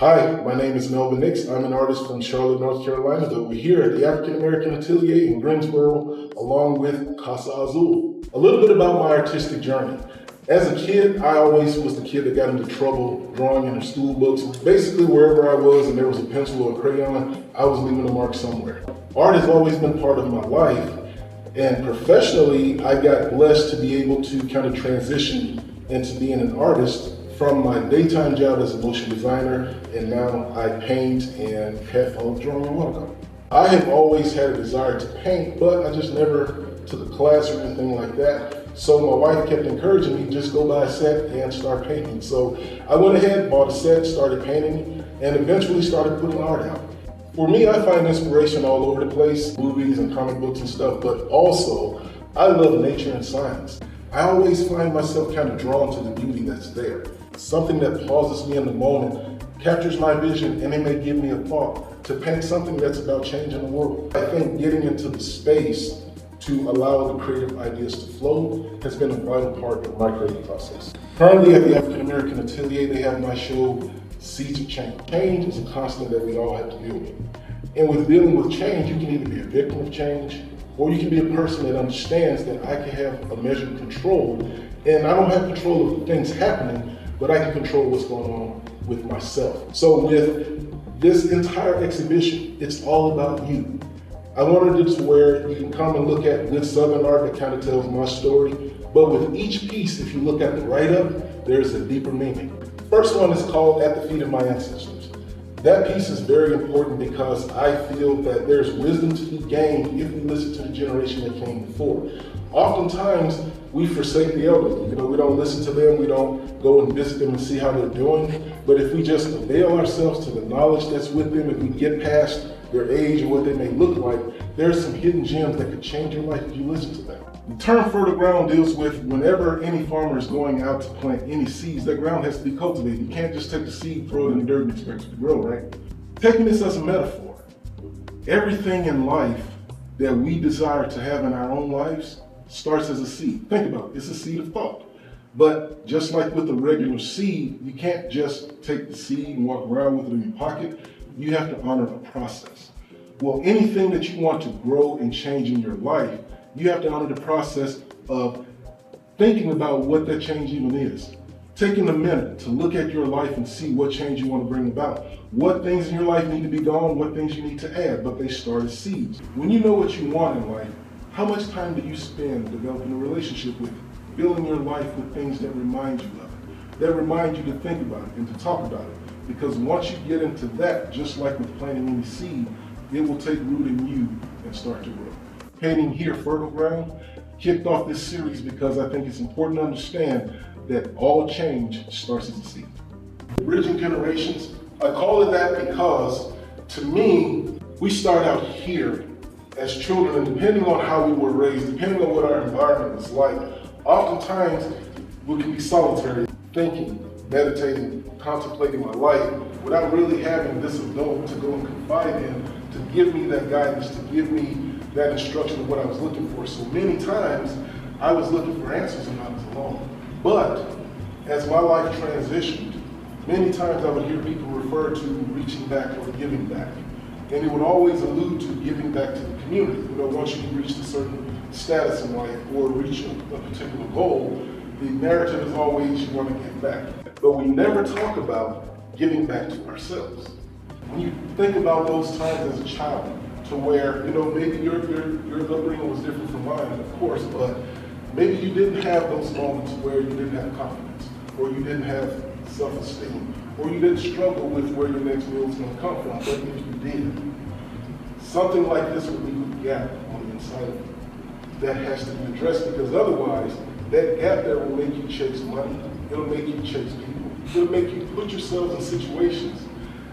Hi, my name is Melvin. I'm an artist from Charlotte, North Carolina, though we're here at the African American Atelier in Greensboro, along with Casa Azul. A little bit about my artistic journey. As a kid, I always was the kid that got into trouble drawing in the school books. Basically, wherever I was and there was a pencil or a crayon, I was leaving a mark somewhere. Art has always been part of my life, and professionally, I got blessed to be able to kind of transition into being an artist from my daytime job as a motion designer, and now I paint and have fun drawing and watercolor. I have always had a desire to paint, but I just never took a class or anything like that. So my wife kept encouraging me, just go buy a set and start painting. So I went ahead, bought a set, started painting, and eventually started putting art out. For me, I find inspiration all over the place, movies and comic books and stuff, but also I love nature and science. I always find myself kind of drawn to the beauty that's there. Something that pauses me in the moment, captures my vision, and it may give me a thought to paint something that's about changing the world. I think getting into the space to allow the creative ideas to flow has been a vital part of my creative process. Currently at the African American Atelier, they have my show, Seeds of Change. Change is a constant that we all have to deal with. And with dealing with change, you can either be a victim of change, or you can be a person that understands that I can have a measured control, and I don't have control of things happening, but I can control what's going on with myself. So with this entire exhibition, it's all about you. I wanted it to where you can come and look at good Southern art that kind of tells my story, but with each piece, if you look at the write-up, there's a deeper meaning. The first one is called At the Feet of My Ancestors. That piece is very important because I feel that there's wisdom to be gained if we listen to the generation that came before. Oftentimes, we forsake the elderly. We don't listen to them, we don't go and visit them and see how they're doing. But if we just avail ourselves to the knowledge that's with them, if we get past their age or what they may look like, there's some hidden gems that could change your life if you listen to them. The term fertile ground deals with whenever any farmer is going out to plant any seeds, that ground has to be cultivated. You can't just take the seed, throw it in the dirt and expect it to grow, right? Taking this as a metaphor, everything in life that we desire to have in our own lives starts as a seed. Think about it, it's a seed of thought. But just like with a regular seed, you can't just take the seed and walk around with it in your pocket. You have to honor a process. Well, anything that you want to grow and change in your life, you have to honor the process of thinking about what that change even is. Taking a minute to look at your life and see what change you want to bring about. What things in your life need to be gone, what things you need to add, but they start as seeds. When you know what you want in life, how much time do you spend developing a relationship with it? Filling your life with things that remind you of it, that remind you to think about it and to talk about it. Because once you get into that, just like with planting any seed, it will take root in you and start to grow. Painting here, Fertile Ground, kicked off this series because I think it's important to understand that all change starts as a seed. Bridging generations, I call it that because, to me, we start out here as children, and depending on how we were raised, depending on what our environment was like, oftentimes we can be solitary, thinking, meditating, contemplating my life without really having this adult to go and confide in, to give me that guidance, to give me that instruction of what I was looking for. So many times I was looking for answers and I was alone. But as my life transitioned, many times I would hear people refer to reaching back or giving back. And it would always allude to giving back to the community. Once you reach a certain status in life or reach a particular goal, the narrative is always you want to give back. But we never talk about giving back to ourselves. When you think about those times as a child, to where, maybe your upbringing was different from mine, of course, but maybe you didn't have those moments where you didn't have confidence, or you didn't have self-esteem, or you didn't struggle with where your next meal was going to come from, but if you did, something like this would leave a gap on the inside of you that has to be addressed, because otherwise, that gap there will make you chase money, it'll make you chase people, it'll make you put yourselves in situations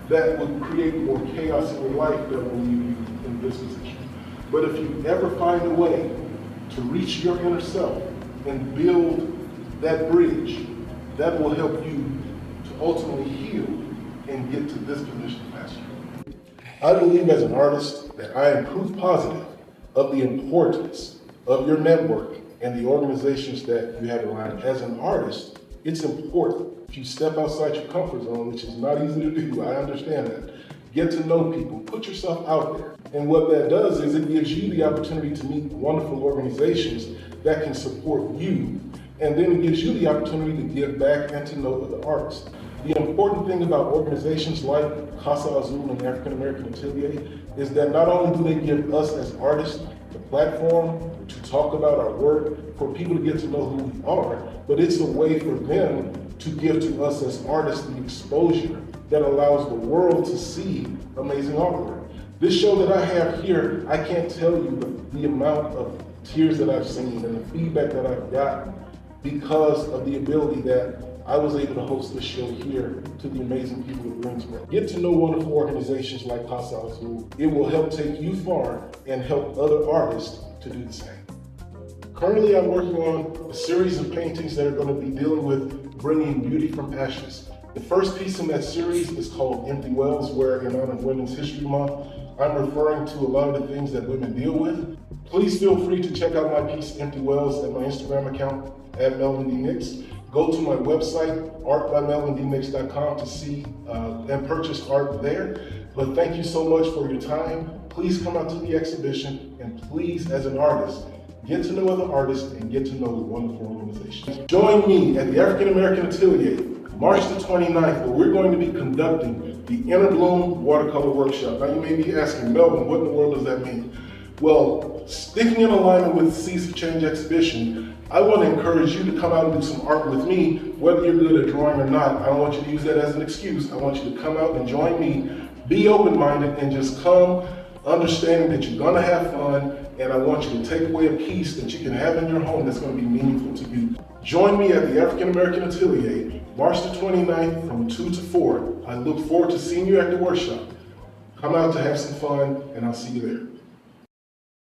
that will create more chaos in your life that will leave you in this position. But if you ever find a way to reach your inner self and build that bridge, that will help you to ultimately heal and get to this position faster. I believe as an artist that I am proof positive of the importance of your network and the organizations that you have around. As an artist, it's important If you step outside your comfort zone, which is not easy to do, I understand that. Get to know people, put yourself out there. And what that does is it gives you the opportunity to meet wonderful organizations that can support you. And then it gives you the opportunity to give back and to know other artists. The important thing about organizations like Casa Azul and African American Atelier is that not only do they give us as artists the platform to talk about our work, for people to get to know who we are, but it's a way for them to give to us as artists the exposure that allows the world to see amazing artwork. This show that I have here, I can't tell you the amount of tears that I've seen and the feedback that I've gotten because of the ability that I was able to host this show here to the amazing people of Greensboro. Get to know wonderful organizations like Casa Azul. It will help take you far and help other artists to do the same. Currently, I'm working on a series of paintings that are going to be dealing with bringing beauty from ashes. The first piece in that series is called Empty Wells, where in honor of Women's History Month, I'm referring to a lot of the things that women deal with. Please feel free to check out my piece, Empty Wells, at my Instagram account, @MelvinDNix. Go to my website, artbymelvindnix.com, to see and purchase art there. But thank you so much for your time. Please come out to the exhibition, and please, as an artist, get to know other artists and get to know wonderful organizations. Join me at the African American Atelier, March the 29th, where we're going to be conducting the Inner Bloom Watercolor Workshop. Now you may be asking, Melvin, what in the world does that mean? Well, sticking in alignment with the Seeds of Change exhibition, I want to encourage you to come out and do some art with me, whether you're good at drawing or not. I don't want you to use that as an excuse. I want you to come out and join me, be open-minded, and just come understanding that you're gonna have fun, and I want you to take away a piece that you can have in your home that's gonna be meaningful to you. Join me at the African American Atelier, March the 29th from 2 to 4. I look forward to seeing you at the workshop. Come out to have some fun, and I'll see you there.